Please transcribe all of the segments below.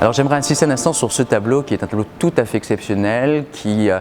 Alors j'aimerais insister un instant sur ce tableau qui est un tableau tout à fait exceptionnel, qui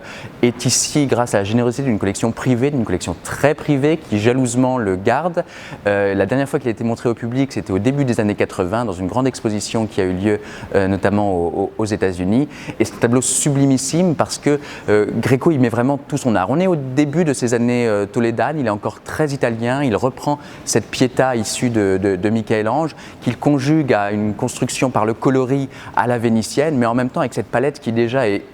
est ici grâce à la générosité d'une collection privée, d'une collection très privée qui jalousement le garde. La dernière fois qu'il a été montré au public, c'était au début des années 80 dans une grande exposition qui a eu lieu notamment aux États-Unis. Et c'est un tableau sublimissime parce que Greco y met vraiment tout son art. On est au début de ces années tolédanes, il est encore très italien, il reprend cette Pietà issue de Michel-Ange qu'il conjugue à une construction par le coloris à la vénitienne, mais en même temps avec cette palette qui déjà est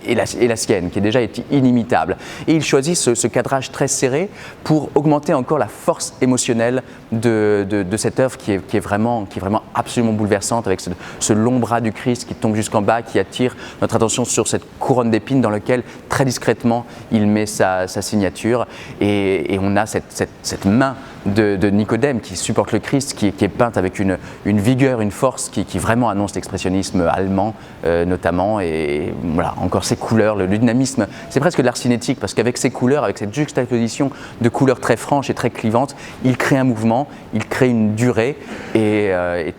la sienne, qui déjà est inimitable. Et il choisit ce cadrage très serré pour augmenter encore la force émotionnelle de cette œuvre qui est vraiment absolument bouleversante, avec ce long bras du Christ qui tombe jusqu'en bas, qui attire notre attention sur cette couronne d'épines dans laquelle très discrètement il met sa signature. Et on a cette main de Nicodème qui supporte le Christ, qui est peinte avec une vigueur, une force qui vraiment annonce l'expressionnisme allemand notamment. Et voilà, encore ces couleurs, le dynamisme, c'est presque de l'art cinétique parce qu'avec ces couleurs, avec cette juxtaposition de couleurs très franches et très clivantes, il crée un mouvement, il crée une durée et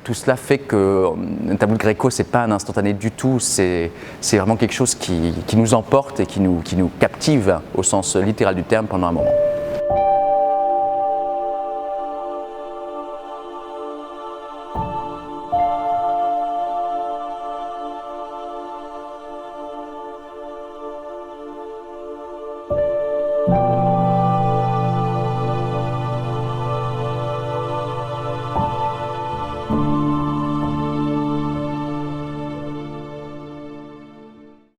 tout cela fait qu'un tableau de Greco, c'est pas un instantané du tout, c'est vraiment quelque chose qui nous emporte et qui nous captive au sens littéral du terme pendant un moment.